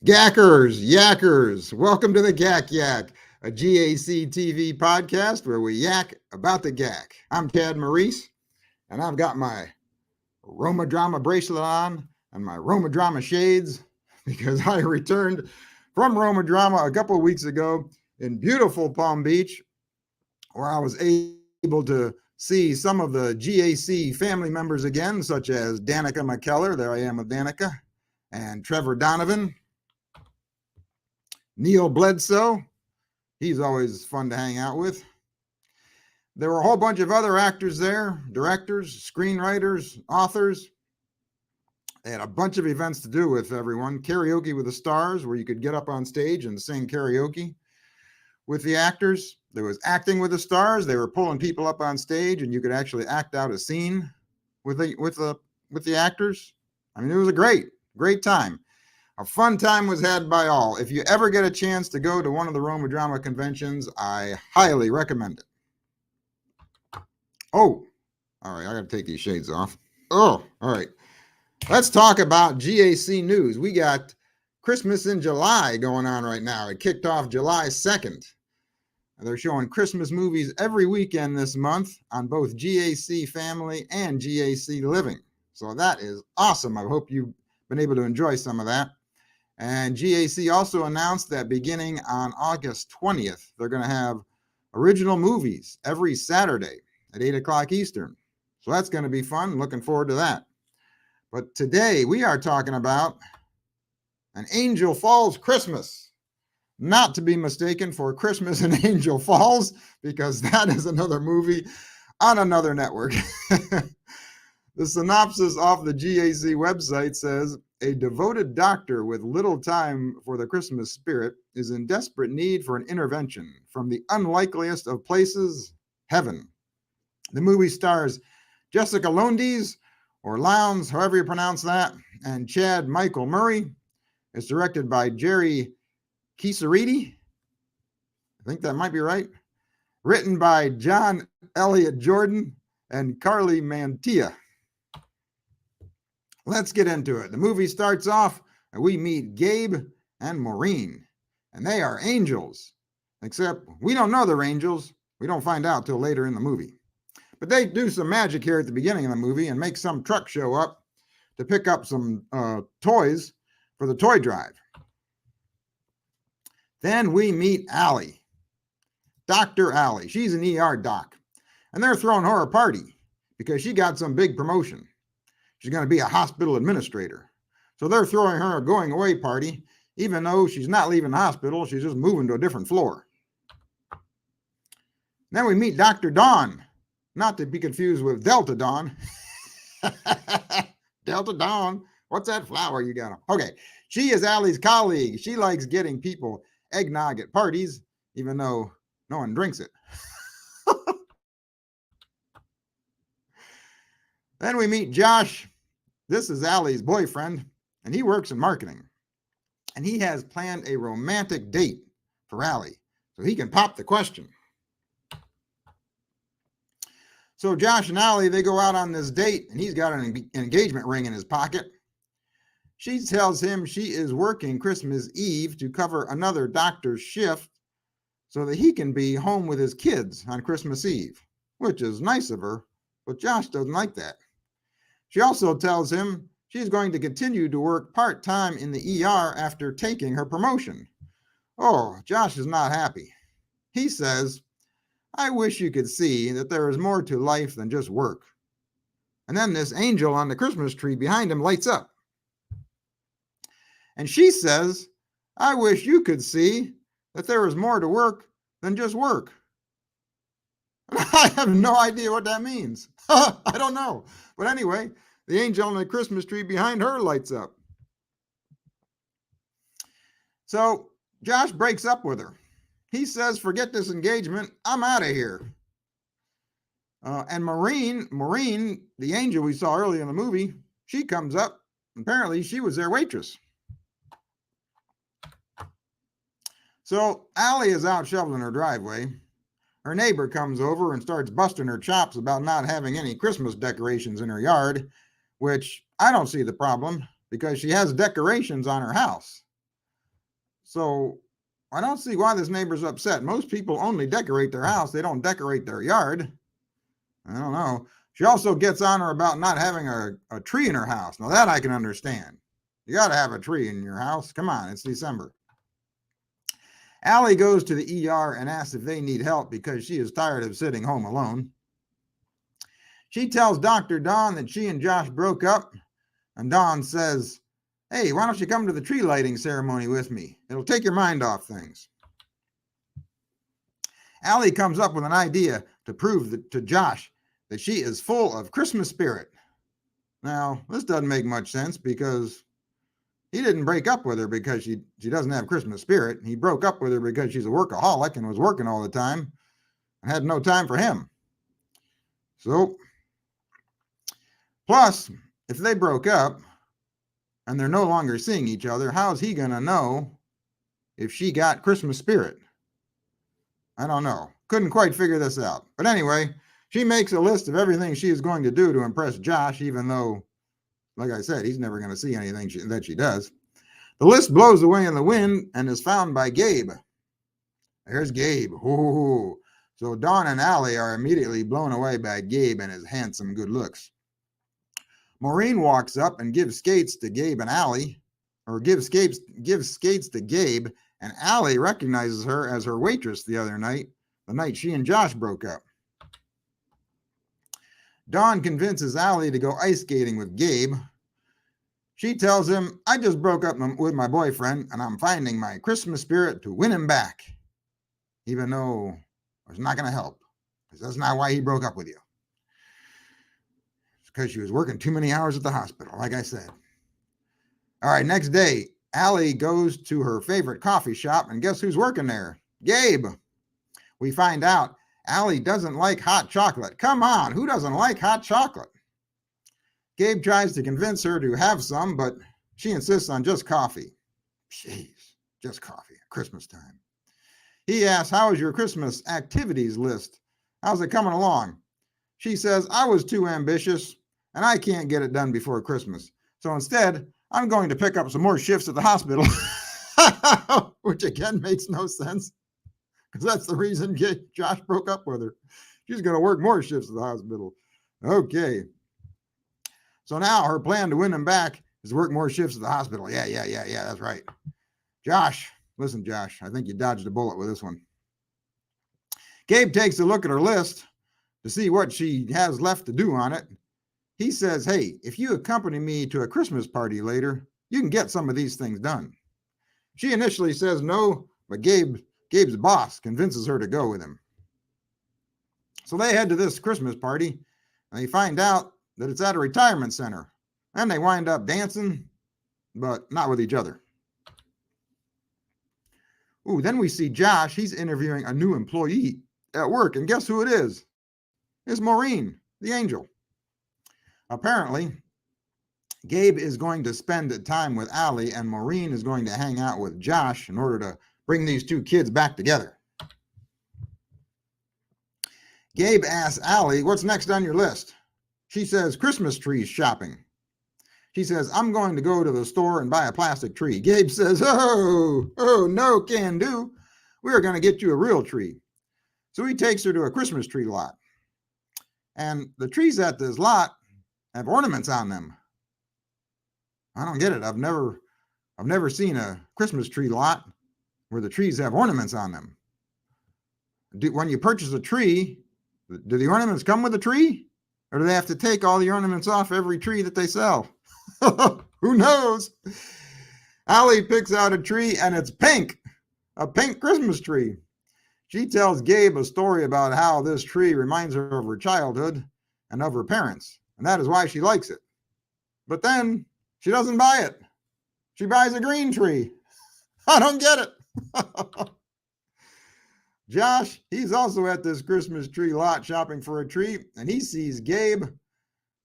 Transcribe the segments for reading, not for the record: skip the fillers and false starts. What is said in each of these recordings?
Gackers, yackers, welcome to the Gack Yak, a GAC TV podcast where we yak about the Gack. I'm Chad Maurice, and I've got my Roma Drama bracelet on and my Roma Drama shades because I returned from Roma Drama a couple of weeks ago in beautiful Palm Beach, where I was able to see some of the GAC family members again, such as Danica McKellar, there I am with Danica, and Trevor Donovan, Neil Bledsoe, he's always fun to hang out with. There were a whole bunch of other actors there, directors, screenwriters, authors. They had a bunch of events to do with everyone. Karaoke with the Stars, where you could get up on stage and sing karaoke with the actors. There was Acting with the Stars. They were pulling people up on stage, and you could actually act out a scene with the actors. I mean, it was a great time. A fun time was had by all. If you ever get a chance to go to one of the Roma Drama conventions, I highly recommend it. Oh, all right, I got to take these shades off. Oh, all right. Let's talk about GAC news. We got Christmas in July going on right now. It kicked off July 2nd. They're showing Christmas movies every weekend this month on both GAC Family and GAC Living. So that is awesome. I hope you've been able to enjoy some of that. And GAC also announced that beginning on August 20th, they're going to have original movies every Saturday at 8 o'clock Eastern. So that's going to be fun. Looking forward to that. But today we are talking about An Angel Falls Christmas. Not to be mistaken for Christmas in Angel Falls, because that is another movie on another network. The synopsis off the GAC website says, a devoted doctor with little time for the Christmas spirit is in desperate need for an intervention from the unlikeliest of places, heaven. The movie stars Jessica Lowndes, or Lowndes, however you pronounce that, and Chad Michael Murray. It's directed by Jerry Kisaridi. I think that might be right. Written by John Elliott Jordan and Carly Mantia. Let's get into it. The movie starts off and we meet Gabe and Maureen, and they are angels, except we don't know they're angels. We don't find out till later in the movie. But they do some magic here at the beginning of the movie and make some truck show up to pick up some toys for the toy drive. Then we meet Allie, Dr. Allie. She's an ER doc, and they're throwing her a party because she got some big promotion. She's going to be a hospital administrator. So they're throwing her a going away party, even though she's not leaving the hospital. She's just moving to a different floor. Then we meet Dr. Dawn, not to be confused with Delta Dawn. Delta Dawn, what's that flower you got? Okay, she is Allie's colleague. She likes getting people eggnog at parties, even though no one drinks it. Then we meet Josh. This is Allie's boyfriend, and he works in marketing. And he has planned a romantic date for Allie, so he can pop the question. So Josh and Allie, they go out on this date, and he's got an engagement ring in his pocket. She tells him she is working Christmas Eve to cover another doctor's shift so that he can be home with his kids on Christmas Eve, which is nice of her, but Josh doesn't like that. She also tells him she's going to continue to work part-time in the ER after taking her promotion. Oh, Josh is not happy. He says, I wish you could see that there is more to life than just work. And then this angel on the Christmas tree behind him lights up. And she says, I wish you could see that there is more to work than just work. I have no idea what that means. I don't know. But anyway, the angel on the Christmas tree behind her lights up. So Josh breaks up with her. He says, forget this engagement. I'm out of here. And Maureen, the angel we saw earlier in the movie, she comes up. Apparently, she was their waitress. So Allie is out shoveling her driveway. Her neighbor comes over and starts busting her chops about not having any Christmas decorations in her yard, which I don't see the problem because she has decorations on her house. So I don't see why this neighbor's upset. Most people only decorate their house. They don't decorate their yard. I don't know. She also gets on her about not having a tree in her house. Now that I can understand. You got to have a tree in your house. Come on, it's December. Allie goes to the ER and asks if they need help because she is tired of sitting home alone. She tells Dr. Dawn that she and Josh broke up, and Dawn says, hey, why don't you come to the tree lighting ceremony with me? It'll take your mind off things. Allie comes up with an idea to prove to Josh that she is full of Christmas spirit. Now, this doesn't make much sense because he didn't break up with her because she doesn't have Christmas spirit. He broke up with her because she's a workaholic and was working all the time and had no time for him. So, plus, if they broke up and they're no longer seeing each other, how's he going to know if she got Christmas spirit? I don't know. Couldn't quite figure this out. But anyway, she makes a list of everything she is going to do to impress Josh, even though, like I said, he's never going to see anything that she does. The list blows away in the wind and is found by Gabe. There's Gabe. Ooh. So Dawn and Allie are immediately blown away by Gabe and his handsome good looks. Maureen walks up and gives skates to Gabe and Allie, or gives skates to Gabe, and Allie recognizes her as her waitress the other night, the night she and Josh broke up. Dawn convinces Allie to go ice skating with Gabe. She tells him, I just broke up with my boyfriend, and I'm finding my Christmas spirit to win him back, even though it's not going to help, because that's not why he broke up with you. It's because she was working too many hours at the hospital, like I said. All right, next day, Allie goes to her favorite coffee shop, and guess who's working there? Gabe. We find out Allie doesn't like hot chocolate. Come on, who doesn't like hot chocolate? Gabe tries to convince her to have some, but she insists on just coffee. Jeez, just coffee at Christmas time. He asks, how is your Christmas activities list? How's it coming along? She says, I was too ambitious, and I can't get it done before Christmas. So instead, I'm going to pick up some more shifts at the hospital, which again makes no sense, because that's the reason Josh broke up with her. She's going to work more shifts at the hospital. Okay. So now her plan to win him back is to work more shifts at the hospital. Yeah, that's right. Josh, listen, Josh, I think you dodged a bullet with this one. Gabe takes a look at her list to see what she has left to do on it. He says, hey, if you accompany me to a Christmas party later, you can get some of these things done. She initially says no, but Gabe's boss convinces her to go with him. So they head to this Christmas party, and they find out that it's at a retirement center, and they wind up dancing, but not with each other. Ooh, then we see Josh. He's interviewing a new employee at work, and guess who it is? It's Maureen, the angel. Apparently, Gabe is going to spend time with Allie, and Maureen is going to hang out with Josh in order to bring these two kids back together. Gabe asks Allie, what's next on your list? She says, Christmas trees shopping. She says, I'm going to go to the store and buy a plastic tree. Gabe says, oh, no can do. We're going to get you a real tree. So he takes her to a Christmas tree lot. And the trees at this lot have ornaments on them. I don't get it. I've never seen a Christmas tree lot where the trees have ornaments on them. When you purchase a tree, do the ornaments come with the tree? Or do they have to take all the ornaments off every tree that they sell? Who knows? Allie picks out a tree and it's pink, a pink Christmas tree. She tells Gabe a story about how this tree reminds her of her childhood and of her parents, and that is why she likes it. But then she doesn't buy it. She buys a green tree. I don't get it. Josh, he's also at this Christmas tree lot shopping for a tree, and he sees Gabe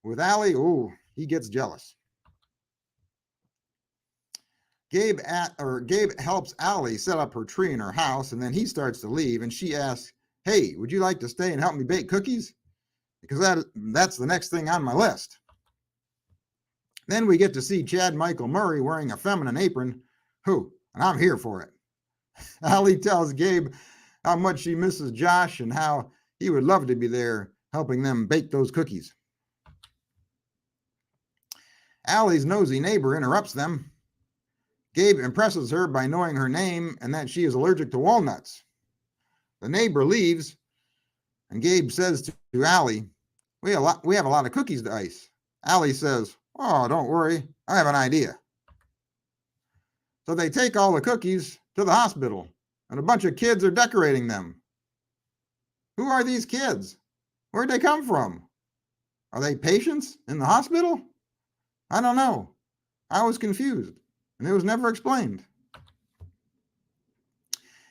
with Allie. Oh, he gets jealous. Gabe helps Allie set up her tree in her house, and then he starts to leave, and she asks, hey, would you like to stay and help me bake cookies? Because that's the next thing on my list. Then we get to see Chad Michael Murray wearing a feminine apron. Who? and I'm here for it. Allie tells Gabe how much she misses Josh and how he would love to be there helping them bake those cookies. Allie's nosy neighbor interrupts them. Gabe impresses her by knowing her name and that she is allergic to walnuts. The neighbor leaves, and Gabe says to Allie, we have a lot of cookies to ice. Allie says, oh, don't worry, I have an idea. So they take all the cookies to the hospital, and a bunch of kids are decorating them. Who are these kids? Where'd they come from? Are they patients in the hospital? I don't know. I was confused, and it was never explained.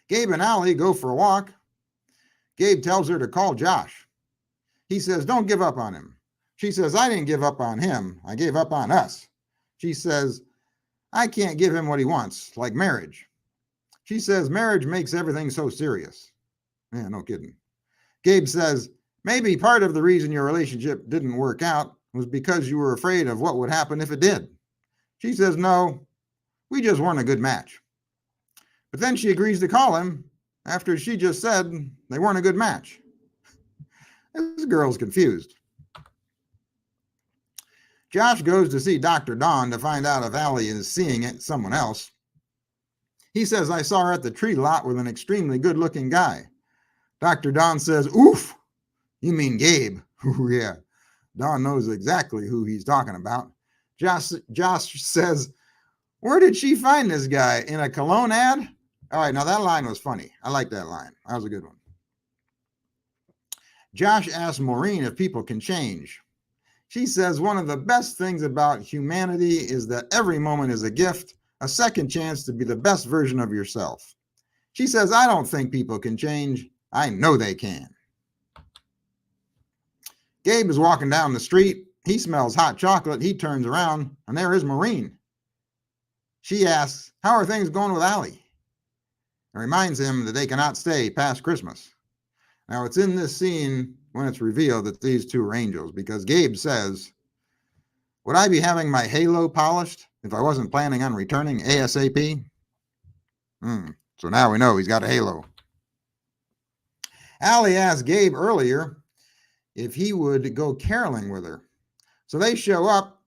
Gabe and Allie go for a walk. Gabe tells her to call Josh. He says, don't give up on him. She says, I didn't give up on him. I gave up on us. She says, I can't give him what he wants, like marriage. She says, marriage makes everything so serious. Yeah, no kidding. Gabe says, maybe part of the reason your relationship didn't work out was because you were afraid of what would happen if it did. She says, no, we just weren't a good match. But then she agrees to call him after she just said they weren't a good match. This girl's confused. Josh goes to see Dr. Dawn to find out if Allie is seeing someone else. He says, I saw her at the tree lot with an extremely good-looking guy. Dr. Dawn says, oof, you mean Gabe. Ooh, yeah. Dawn knows exactly who he's talking about. Josh says, where did she find this guy? In a cologne ad? All right, now that line was funny. I like that line. That was a good one. Josh asks Maureen if people can change. She says one of the best things about humanity is that every moment is a gift, a second chance to be the best version of yourself. She says, I don't think people can change. I know they can. Gabe is walking down the street. He smells hot chocolate. He turns around, and there is Maureen. She asks, how are things going with Allie? And reminds him that they cannot stay past Christmas. Now, it's in this scene when it's revealed that these two are angels, because Gabe says, would I be having my halo polished if I wasn't planning on returning ASAP? So now we know he's got a halo. Allie asked Gabe earlier if he would go caroling with her. So they show up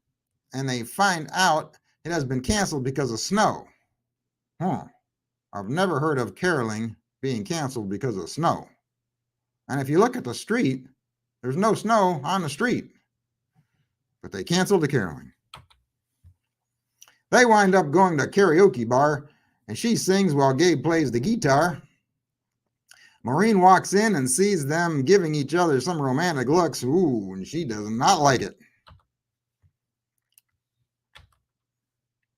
and they find out it has been canceled because of snow. I've never heard of caroling being canceled because of snow. And if you look at the street, there's no snow on the street. But they canceled the caroling. They wind up going to a karaoke bar, and she sings while Gabe plays the guitar. Maureen walks in and sees them giving each other some romantic looks. Ooh, and she does not like it.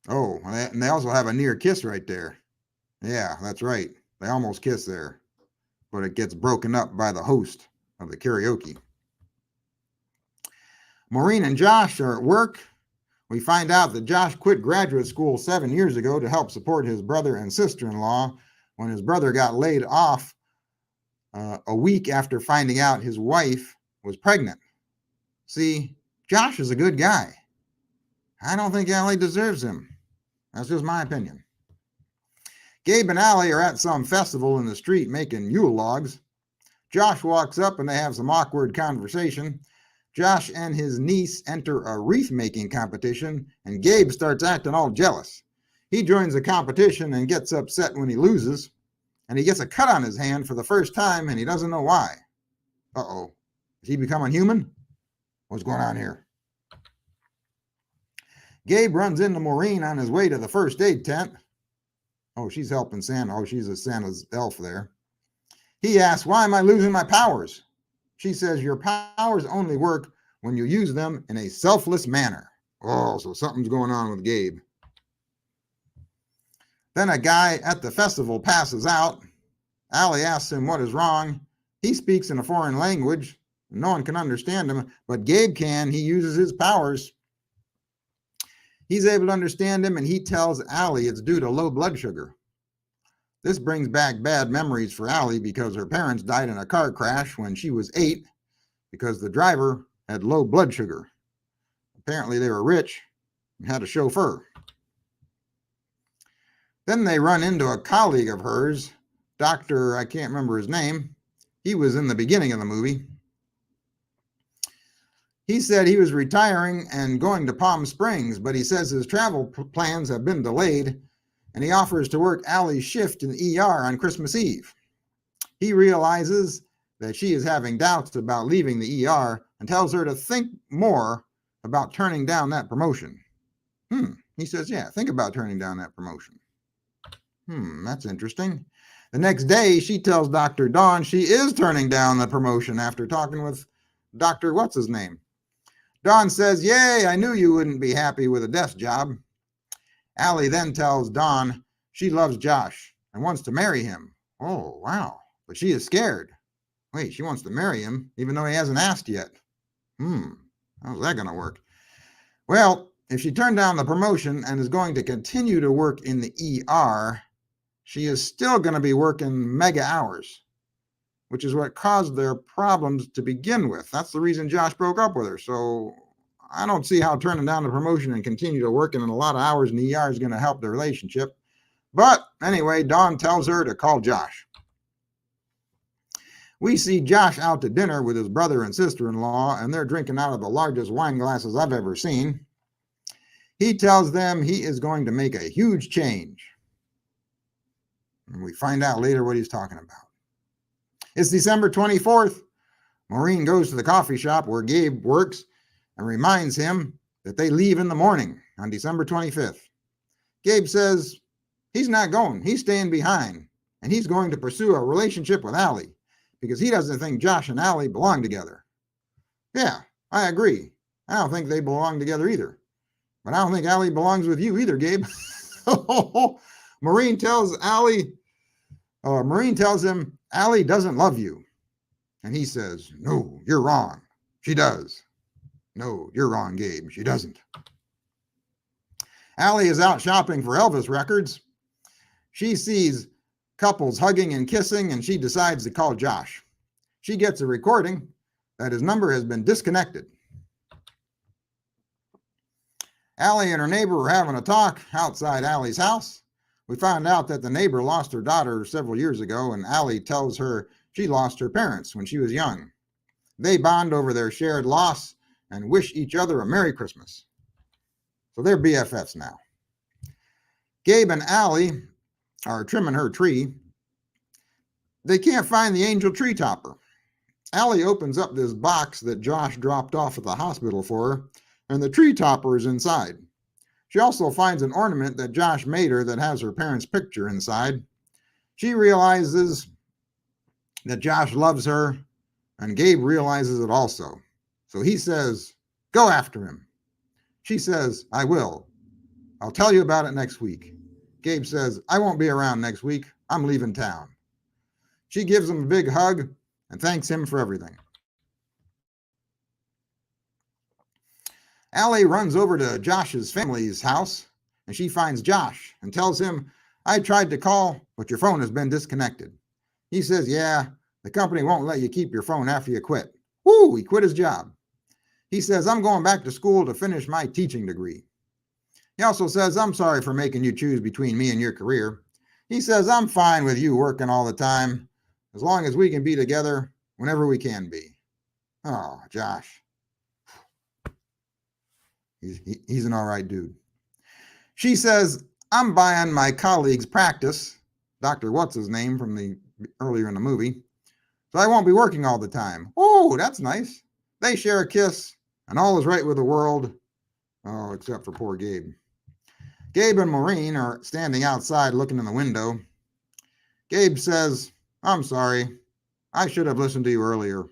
Oh, and they also have a near kiss right there. Yeah, that's right. They almost kiss there. But it gets broken up by the host of the karaoke. Maureen and Josh are at work. We find out that Josh quit graduate school 7 years ago to help support his brother and sister-in-law when his brother got laid off a week after finding out his wife was pregnant. See, Josh is a good guy. I don't think Allie deserves him. That's just my opinion. Gabe and Allie are at some festival in the street making Yule logs. Josh walks up and they have some awkward conversation. Josh and his niece enter a wreath-making competition, and Gabe starts acting all jealous. He joins the competition and gets upset when he loses, and he gets a cut on his hand for the first time, and he doesn't know why. Uh-oh. Is he becoming human? What's going on here? Gabe runs into Maureen on his way to the first aid tent. Oh, she's helping Santa. Oh, she's a Santa's elf there. He asks, why am I losing my powers? She says, your powers only work when you use them in a selfless manner. Oh, so something's going on with Gabe. Then a guy at the festival passes out. Allie asks him what is wrong. He speaks in a foreign language. No one can understand him, but Gabe can. He uses his powers. He's able to understand him, and he tells Allie it's due to low blood sugar. This brings back bad memories for Allie because her parents died in a car crash when she was 8 because the driver had low blood sugar. Apparently they were rich and had a chauffeur. Then they run into a colleague of hers, Dr. I can't remember his name. He was in the beginning of the movie. He said he was retiring and going to Palm Springs, but he says his travel plans have been delayed, and he offers to work Allie's shift in the ER on Christmas Eve. He realizes that she is having doubts about leaving the ER and tells her to think more about turning down that promotion. He says, yeah, think about turning down that promotion. That's interesting. The next day, she tells Dr. Dawn she is turning down the promotion after talking with Dr. What's-his-name. Dawn says, yay, I knew you wouldn't be happy with a desk job. Allie then tells Dawn she loves Josh and wants to marry him. Oh, wow. But she is scared. Wait, she wants to marry him even though he hasn't asked yet. How's that going to work? Well, if she turned down the promotion and is going to continue to work in the ER, she is still going to be working mega hours, which is what caused their problems to begin with. That's the reason Josh broke up with her. So I don't see how turning down the promotion and continue to working in a lot of hours in the ER is going to help the relationship. But anyway, Dawn tells her to call Josh. We see Josh out to dinner with his brother and sister-in-law, and they're drinking out of the largest wine glasses I've ever seen. He tells them he is going to make a huge change. And we find out later what he's talking about. It's December 24th. Maureen goes to the coffee shop where Gabe works and reminds him that they leave in the morning on December 25th. Gabe says he's not going. He's staying behind, and he's going to pursue a relationship with Allie because he doesn't think Josh and Allie belong together. Yeah, I agree. I don't think they belong together either. But I don't think Allie belongs with you either, Gabe. Maureen tells him Allie doesn't love you. And he says, no, you're wrong. She does. No, you're wrong, Gabe. She doesn't. Allie is out shopping for Elvis records. She sees couples hugging and kissing, and she decides to call Josh. She gets a recording that his number has been disconnected. Allie and her neighbor were having a talk outside Allie's house. We found out that the neighbor lost her daughter several years ago, and Allie tells her she lost her parents when she was young. They bond over their shared loss and wish each other a Merry Christmas. So they're BFFs now. Gabe and Allie are trimming her tree. They can't find the angel tree topper. Allie opens up this box that Josh dropped off at the hospital for her, and the tree topper is inside. She also finds an ornament that Josh made her that has her parents' picture inside. She realizes that Josh loves her, and Gabe realizes it also. So he says, go after him. She says, I will. I'll tell you about it next week. Gabe says, I won't be around next week. I'm leaving town. She gives him a big hug and thanks him for everything. Allie runs over to Josh's family's house, and she finds Josh and tells him, I tried to call, but your phone has been disconnected. He says, yeah, the company won't let you keep your phone after you quit. Woo, he quit his job. He says, I'm going back to school to finish my teaching degree. He also says, I'm sorry for making you choose between me and your career. He says, I'm fine with you working all the time, as long as we can be together whenever we can be. Oh, Josh. He's an all right dude. She says, I'm buying my colleague's practice, Dr. What's-his-name from the earlier in the movie, so I won't be working all the time. Oh, that's nice. They share a kiss, and all is right with the world. Oh, except for poor Gabe. Gabe and Maureen are standing outside looking in the window. Gabe says, I'm sorry. I should have listened to you earlier.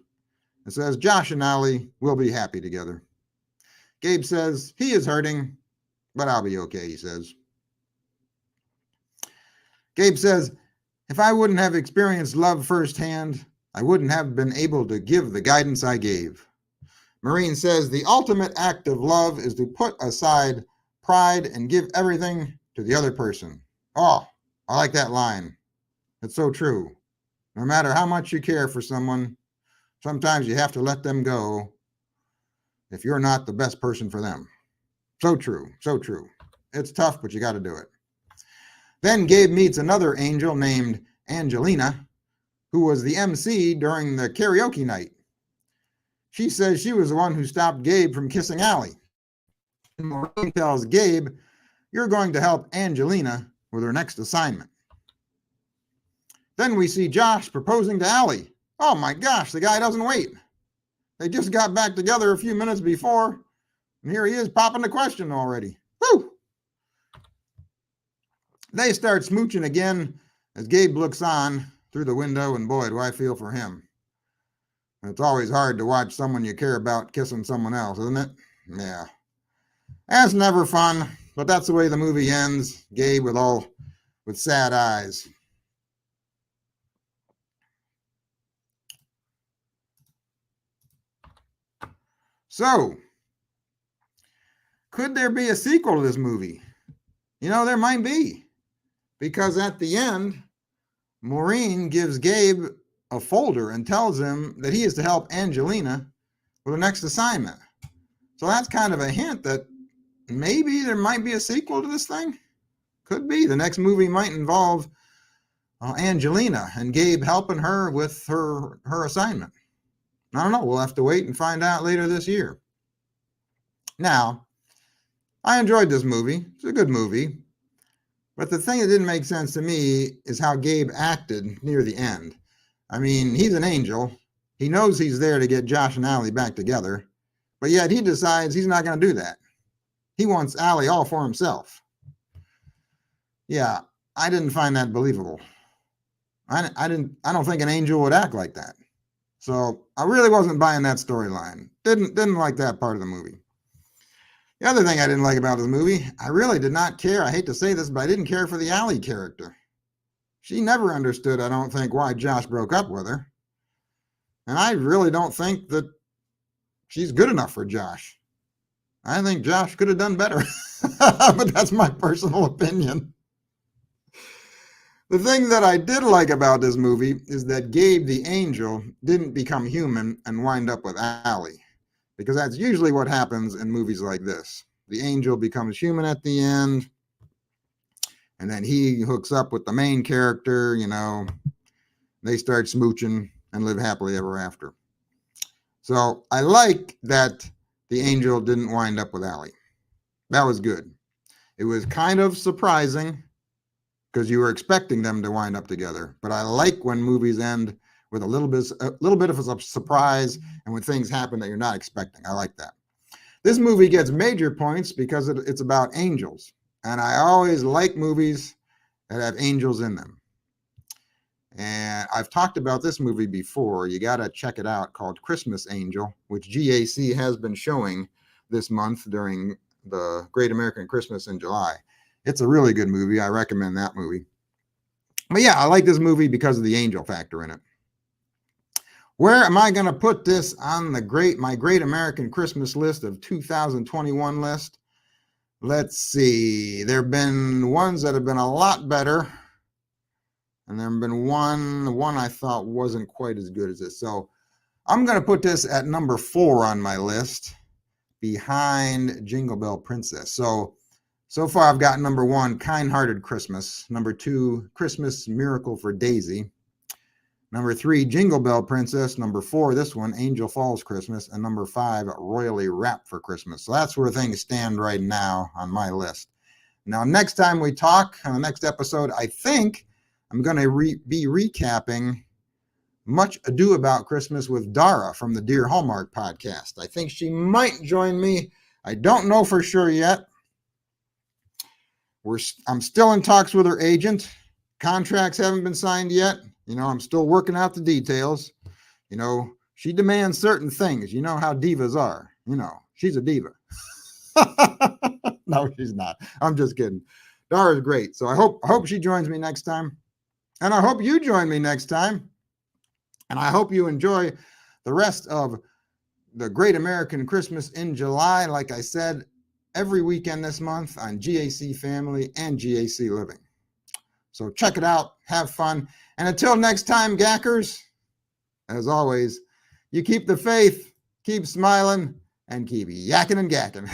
It says, Josh and Allie will be happy together. Gabe says, he is hurting, but I'll be okay, he says. Gabe says, if I wouldn't have experienced love firsthand, I wouldn't have been able to give the guidance I gave. Maureen says, the ultimate act of love is to put aside pride and give everything to the other person. Oh, I like that line. It's so true. No matter how much you care for someone, sometimes you have to let them go if you're not the best person for them. So true, so true. It's tough, but you got to do it. Then Gabe meets another angel named Angelina, who was the MC during the karaoke night. She says she was the one who stopped Gabe from kissing Allie. And Maureen tells Gabe, "You're going to help Angelina with her next assignment." Then we see Josh proposing to Allie. Oh my gosh, the guy doesn't wait. They just got back together a few minutes before, and here he is popping the question already. Woo! They start smooching again as Gabe looks on through the window, and boy, do I feel for him. It's always hard to watch someone you care about kissing someone else, isn't it? Yeah. That's never fun, but that's the way the movie ends. Gabe with sad eyes. So, could there be a sequel to this movie? There might be. Because at the end, Maureen gives Gabe a folder and tells him that he is to help Angelina with the next assignment. So that's kind of a hint that maybe there might be a sequel to this thing. Could be. The next movie might involve Angelina and Gabe helping her with her assignment. I don't know. We'll have to wait and find out later this year. Now, I enjoyed this movie. It's a good movie. But the thing that didn't make sense to me is how Gabe acted near the end. I mean, he's an angel. He knows he's there to get Josh and Allie back together. But yet he decides he's not going to do that. He wants Allie all for himself. Yeah, I didn't find that believable. I don't think an angel would act like that. So I really wasn't buying that storyline. Didn't like that part of the movie. The other thing I didn't like about this movie, I really did not care. I hate to say this, but I didn't care for the Allie character. She never understood, I don't think, why Josh broke up with her. And I really don't think that she's good enough for Josh. I think Josh could have done better. But that's my personal opinion. The thing that I did like about this movie is that Gabe the angel didn't become human and wind up with Allie, because that's usually what happens in movies like this. The angel becomes human at the end, and then he hooks up with the main character, they start smooching and live happily ever after. So I like that the angel didn't wind up with Allie. That was good. It was kind of surprising, because you were expecting them to wind up together. But I like when movies end with a little bit of a surprise and when things happen that you're not expecting. I like that. This movie gets major points because it's about angels. And I always like movies that have angels in them. And I've talked about this movie before. You got to check it out, called Christmas Angel, which GAC has been showing this month during the Great American Christmas in July. It's a really good movie. I recommend that movie. But yeah, I like this movie because of the angel factor in it. Where am I going to put this on my Great American Christmas list of 2021 list? Let's see. There have been ones that have been a lot better. And there have been one I thought wasn't quite as good as this. So I'm going to put this at number 4 on my list, behind Jingle Bell Princess. So far, I've got number 1, Kind-Hearted Christmas. Number 2, Christmas Miracle for Daisy. Number 3, Jingle Bell Princess. Number 4, this one, Angel Falls Christmas. And number 5, Royally Wrapped for Christmas. So that's where things stand right now on my list. Now, next time we talk, on the next episode, I think I'm going to be recapping Much Ado About Christmas with Dara from the Dear Hallmark podcast. I think she might join me. I don't know for sure yet. I'm still in talks with her agent. Contracts haven't been signed yet. I'm still working out the details. She demands certain things. You know how divas are. She's a diva. No, she's not. I'm just kidding. Dara's great. So I hope she joins me next time. And I hope you join me next time. And I hope you enjoy the rest of the Great American Christmas in July. Like I said, every weekend this month on GAC Family and GAC Living. So check it out. Have fun. And until next time, Gackers, as always, you keep the faith, keep smiling, and keep yakking and gacking.